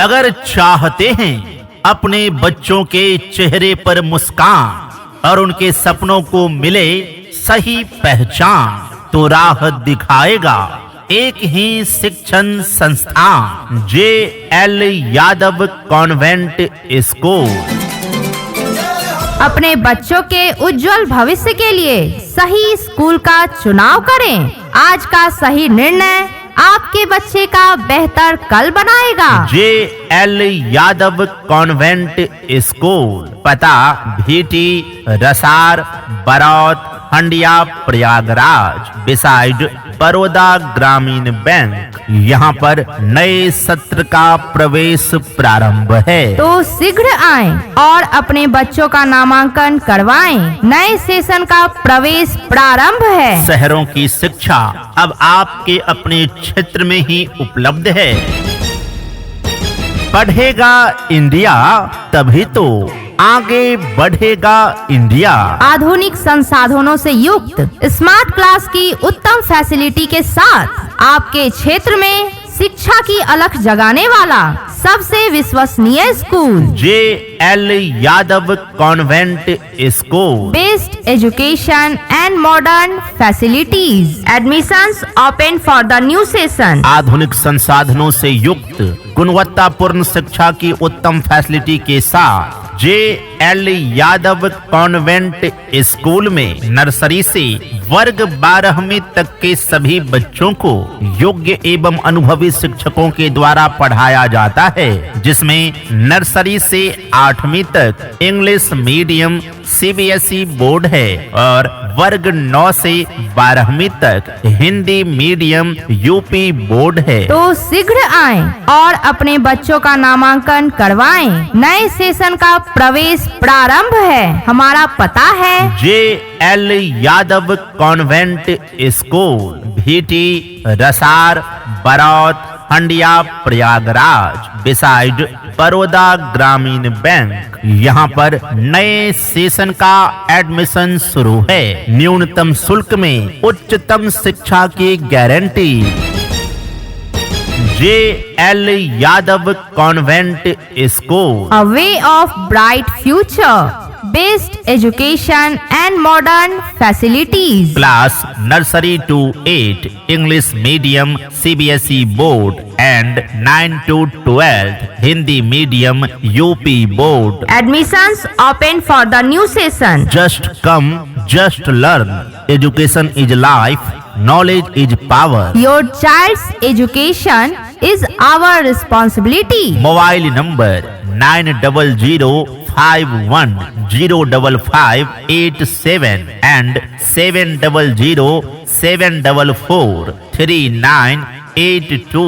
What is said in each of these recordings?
अगर चाहते हैं अपने बच्चों के चेहरे पर मुस्कान और उनके सपनों को मिले सही पहचान, तो राह दिखाएगा एक ही शिक्षण संस्थान, JL यादव कॉन्वेंट स्कूल। अपने बच्चों के उज्जवल भविष्य के लिए सही स्कूल का चुनाव करें। आज का सही निर्णय आपके बच्चे का बेहतर कल बनाएगा। JL यादव कॉन्वेंट स्कूल, पता भीटी, रसार, बरौत, हंडिया, प्रयागराज, बिसाइड बड़ौदा ग्रामीण बैंक। यहाँ पर नए सत्र का प्रवेश प्रारंभ है, तो शीघ्र आएं और अपने बच्चों का नामांकन करवाएं। नए सेशन का प्रवेश प्रारंभ है। शहरों की शिक्षा अब आपके अपने क्षेत्र में ही उपलब्ध है। पढ़ेगा इंडिया तभी तो आगे बढ़ेगा इंडिया। आधुनिक संसाधनों से युक्त स्मार्ट क्लास की उत्तम फैसिलिटी के साथ आपके क्षेत्र में शिक्षा की अलख जगाने वाला सबसे विश्वसनीय school, JL Yadav convent school. Best education and modern facilities. Admissions open for the new session. आधुनिक संसाधनों से युक्त गुणवत्तापूर्ण शिक्षा की उत्तम फैसिलिटी के साथ JL यादव कॉन्वेंट स्कूल में नर्सरी से वर्ग 12वीं तक के सभी बच्चों को योग्य एवं अनुभवी शिक्षकों के द्वारा पढ़ाया जाता है, जिसमें नर्सरी से 8वीं तक इंग्लिश मीडियम CBSE बोर्ड है और वर्ग 9 से 12वीं तक हिंदी मीडियम UP बोर्ड है। तो शीघ्र आएं और अपने बच्चों का नामांकन करवाएं। नए सेशन का प्रवेश प्रारंभ है। हमारा पता है JL Yadav convent school, Bhiti, Rasar, Baraut, Handia, Prayagraj, beside Baroda Gramin bank. यहाँ पर नए सेशन का एडमिशन शुरू है। न्यूनतम शुल्क में उच्चतम शिक्षा की guarantee. JL Yadav convent school, A way of bright future. Best education and modern facilities. Class nursery to 8 English medium CBSE board and 9 to 12 Hindi medium UP board. Admissions open for the new session. Just come, just learn. Education is life, knowledge is power. Your child's education is our responsibility. Mobile number 9005105587 and 7007443982।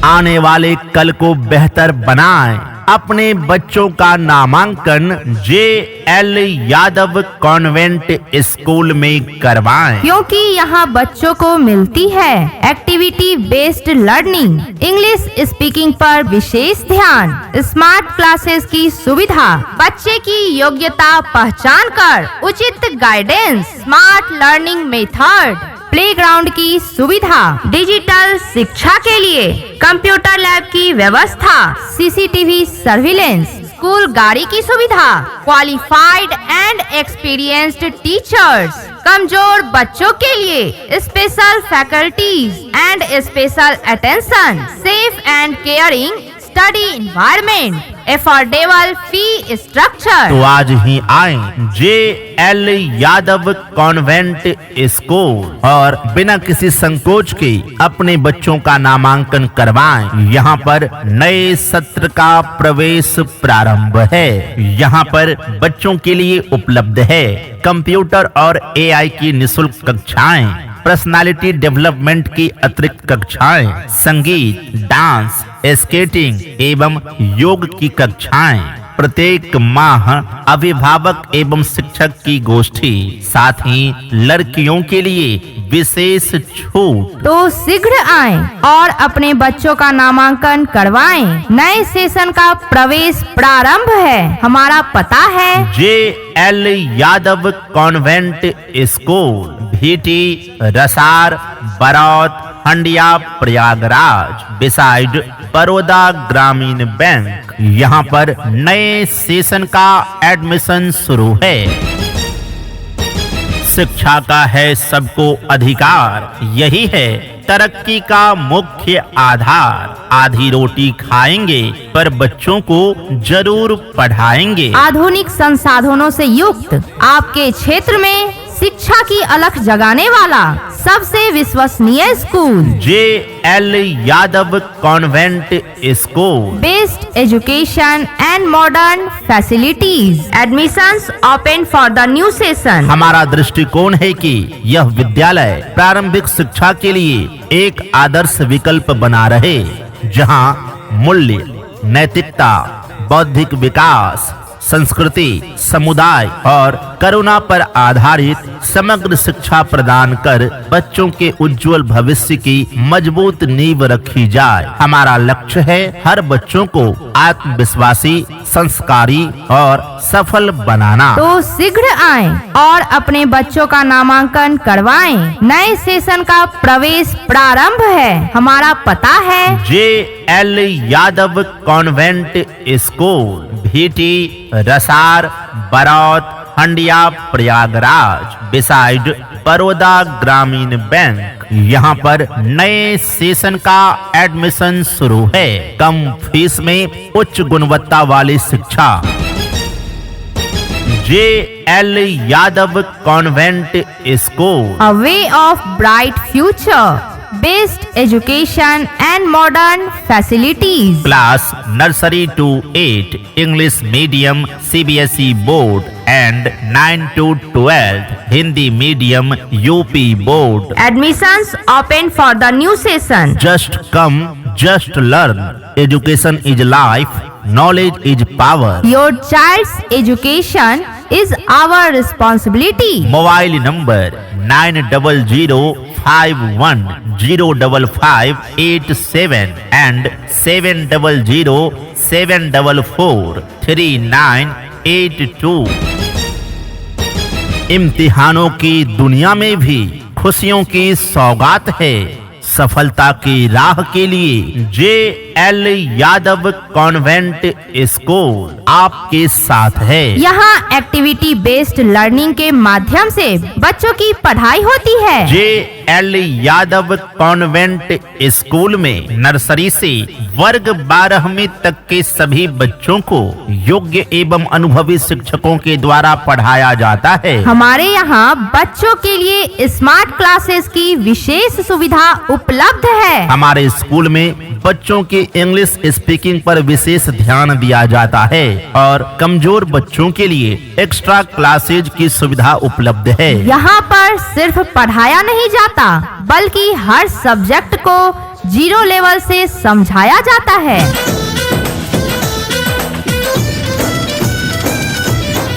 आने वाले कल को बेहतर बनाएं। अपने बच्चों का नामांकन JL यादव कॉन्वेंट स्कूल में करवाएं, क्योंकि यहाँ बच्चों को मिलती है activity based learning, English speaking पर विशेष ध्यान, स्मार्ट क्लासेस की सुविधा, बच्चे की योग्यता पहचान कर उचित guidance, smart learning method, playground की सुविधा, डिजिटल शिक्षा के लिए कंप्यूटर लैब की व्यवस्था, CCTV सर्विलेंस, स्कूल गाड़ी की सुविधा, क्वालिफाइड एंड एक्सपीरियंस्ड टीचर्स, कमजोर बच्चों के लिए special faculties and special attention, safe and caring study environment, affordable fee structure. तो आज ही आए JL यादव कॉन्वेंट स्कूल और बिना किसी संकोच के अपने बच्चों का नामांकन करवाएं। यहाँ पर नए सत्र का प्रवेश प्रारंभ है। यहाँ पर बच्चों के लिए उपलब्ध है कंप्यूटर और AI की निःशुल्क कक्षाएं, पर्सनालिटी डेवलपमेंट की अतिरिक्त कक्षाएं, संगीत, डांस, स्केटिंग एवं योग की कक्षाएं। प्रत्येक माह अभिभावक एवं शिक्षक की गोष्ठी, साथ ही लड़कियों के लिए विशेष छूट। तो शीघ्र आएं और अपने बच्चों का नामांकन करवाएं। नए सेशन का प्रवेश प्रारंभ है। हमारा पता है JL Yadav convent school, Bhiti, Rasar, Baraut, Handia, Prayagraj, beside Baroda Gramin bank. यहाँ पर नए सेशन का एडमिशन शुरू है। शिक्षा का है सबको अधिकार, यही है तरक्की का मुख्य आधार। आधी रोटी खाएंगे पर बच्चों को जरूर पढ़ाएंगे। आधुनिक संसाधनों से युक्त आपके क्षेत्र में शिक्षा की अलख जगाने वाला सबसे विश्वसनीय school JL Yadav convent school. Best education and modern facilities. Admissions open for the new session. हमारा दृष्टिकोण है कि यह विद्यालय प्रारंभिक शिक्षा के लिए एक आदर्श विकल्प बना रहे, जहां मूल्य, नैतिकता, बौद्धिक विकास, संस्कृति, समुदाय और करुणा पर आधारित समग्र शिक्षा प्रदान कर बच्चों के उज्जवल भविष्य की मजबूत नींव रखी जाए। हमारा लक्ष्य है हर बच्चों को आत्मविश्वासी, संस्कारी और सफल बनाना। तो शीघ्र आएं और अपने बच्चों का नामांकन करवाएं। नए सेशन का प्रवेश प्रारंभ है। हमारा पता है JL Yadav convent school, Bhiti, Rasar, Baraut, Handia, Prayagraj, beside Baroda Gramin bank. यहाँ पर नए सेशन का एडमिशन शुरू है। कम फीस में उच्च गुणवत्ता वाली शिक्षा। JL Yadav convent school, a way of bright future. Best education and modern facilities. Class nursery to 8 English medium CBSE board and 9 to 12 Hindi medium UP board. Admissions open for the new session. Just come, just learn. Education is life, knowledge is power. Your child's education is our responsibility. Mobile number 9005105587 and 7007443982। इम्तिहानों की दुनिया में भी खुशियों की सौगात है। सफलता की राह के लिए JL यादव कॉन्वेंट स्कूल आपके साथ है। यहाँ एक्टिविटी बेस्ड लर्निंग के माध्यम से बच्चों की पढ़ाई होती है। JL यादव कॉन्वेंट स्कूल में नर्सरी से वर्ग 12वीं तक के सभी बच्चों को योग्य एवं अनुभवी शिक्षकों के द्वारा पढ़ाया जाता है। हमारे यहाँ बच्चों के लिए स्मार्ट क्लासेस की विशेष सुविधा उपलब्ध है। हमारे स्कूल में बच्चों की इंग्लिश स्पीकिंग पर विशेष ध्यान दिया जाता है और कमजोर बच्चों के लिए एक्स्ट्रा क्लासेज की सुविधा उपलब्ध है। यहाँ पर सिर्फ पढ़ाया नहीं जाता बल्कि हर सब्जेक्ट को 0 लेवल से समझाया जाता है।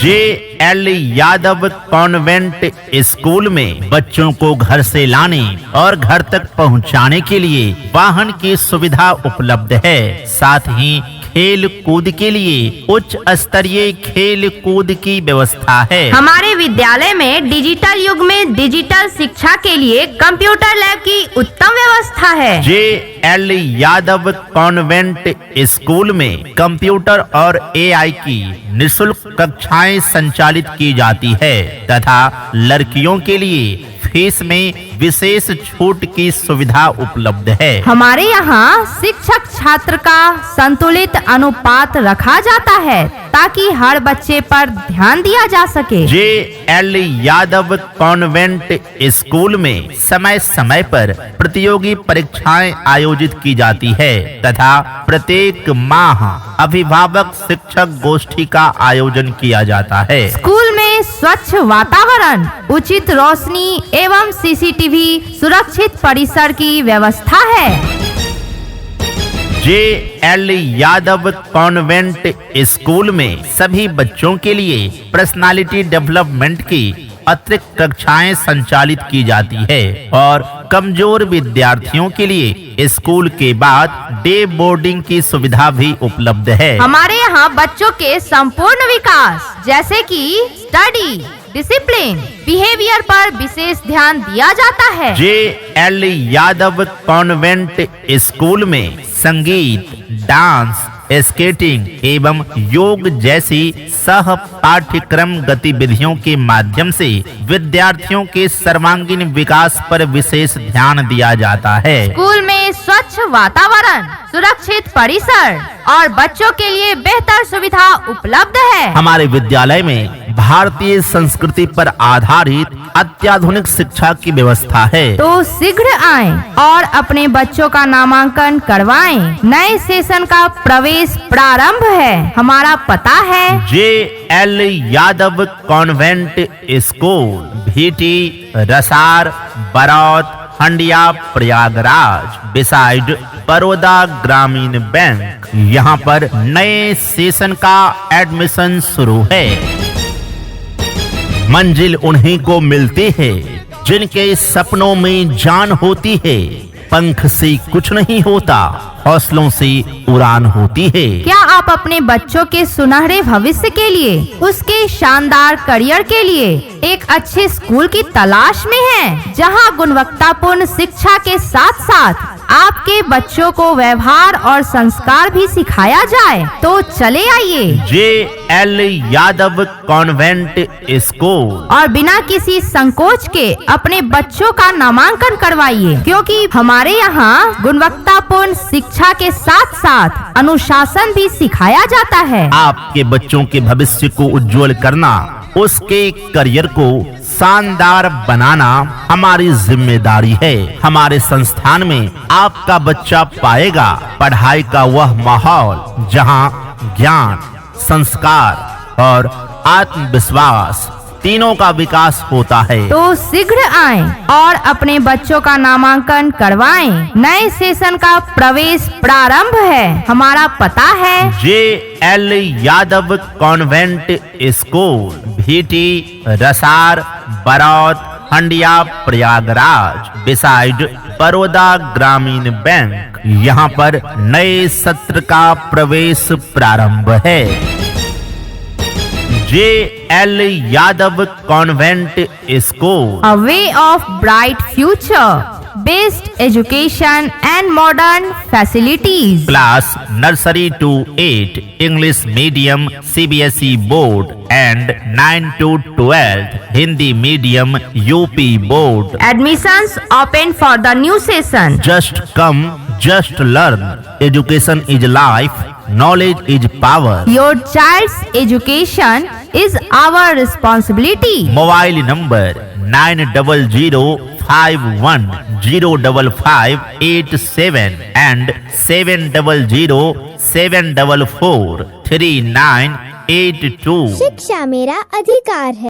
JL यादव कॉन्वेंट स्कूल में बच्चों को घर से लाने और घर तक पहुंचाने के लिए वाहन की सुविधा उपलब्ध है। साथ ही खेल कूद के लिए उच्च स्तरीय खेल कूद की व्यवस्था है। हमारे विद्यालय में डिजिटल युग में डिजिटल शिक्षा के लिए कंप्यूटर लैब की उत्तम व्यवस्था है। JL यादव कॉन्वेंट स्कूल में कंप्यूटर और AI की निःशुल्क कक्षाएं संचालित की जाती है तथा लड़कियों के लिए फीस में विशेष छूट की सुविधा उपलब्ध है। हमारे यहाँ शिक्षक छात्र का संतुलित अनुपात रखा जाता है ताकि हर बच्चे पर ध्यान दिया जा सके। JL यादव कॉन्वेंट स्कूल में समय समय पर प्रतियोगी परीक्षाएं आयोजित की जाती है तथा प्रत्येक माह अभिभावक शिक्षक गोष्ठी का आयोजन किया जाता है। स्कूल में स्वच्छ वातावरण, उचित रोशनी एवं CCTV सुरक्षित परिसर की व्यवस्था है। JL यादव कॉन्वेंट स्कूल में सभी बच्चों के लिए पर्सनालिटी डेवलपमेंट की अतिरिक्त कक्षाएं संचालित की जाती है और कमजोर विद्यार्थियों के लिए स्कूल के बाद डे बोर्डिंग की सुविधा भी उपलब्ध है। हमारे यहाँ बच्चों के संपूर्ण विकास जैसे कि स्टडी, डिसिप्लिन, बिहेवियर पर विशेष ध्यान दिया जाता है। JL यादव कॉन्वेंट स्कूल में संगीत, डांस, स्केटिंग एवं योग जैसी सह पाठ्यक्रम गतिविधियों के माध्यम से विद्यार्थियों के सर्वांगीण विकास पर विशेष ध्यान दिया जाता है। स्कूल में स्वच्छ वातावरण, सुरक्षित परिसर और बच्चों के लिए बेहतर सुविधा उपलब्ध है। हमारे विद्यालय में भारतीय संस्कृति पर आधारित अत्याधुनिक शिक्षा की व्यवस्था है। तो शीघ्र आएं और अपने बच्चों का नामांकन करवाएं। नए सेशन का प्रवेश प्रारंभ है। हमारा पता है JL Yadav convent school, Bhiti, Rasar, Baraut, Handia, Prayagraj, beside Baroda Gramin bank. यहाँ पर नए सेशन का एडमिशन शुरू है। मंजिल उन्हीं को मिलती है जिनके सपनों में जान होती है। पंख से कुछ नहीं होता, हौसलों से उड़ान होती है। क्या आप अपने बच्चों के सुनहरे भविष्य के लिए, उसके शानदार करियर के लिए एक अच्छे स्कूल की तलाश में हैं, जहां गुणवत्तापूर्ण शिक्षा के साथ साथ आपके बच्चों को व्यवहार और संस्कार भी सिखाया जाए? तो चले आइए JL यादव कॉन्वेंट स्कूल और बिना किसी संकोच के अपने बच्चों का नामांकन करवाइए, क्योंकि हमारे यहाँ गुणवत्तापूर्ण शिक्षा के साथ साथ अनुशासन भी सिखाया जाता है। आपके बच्चों के भविष्य को उज्जवल करना, उसके करियर को शानदार बनाना हमारी जिम्मेदारी है। हमारे संस्थान में आपका बच्चा पाएगा पढ़ाई का वह माहौल जहां ज्ञान, संस्कार और आत्मविश्वास तीनों का विकास होता है। तो शीघ्र आएं और अपने बच्चों का नामांकन करवाएं। नए सेशन का प्रवेश प्रारंभ है। हमारा पता है JL Yadav convent school, Bhiti, Rasar, Baraut, Handia, Prayagraj, beside Baroda Gramin bank. यहाँ पर नए सत्र का प्रवेश प्रारंभ है। JL Yadav convent school, A way of bright future, best education and modern facilities. Class nursery to 8 English medium CBSE board and 9 to 12 Hindi medium UP board. Admissions open for the new session. Just come, just learn. Education is life, knowledge is power. Your child's education is our responsibility. Mobile number 9005105587 and 7007443982। शिक्षा मेरा अधिकार है।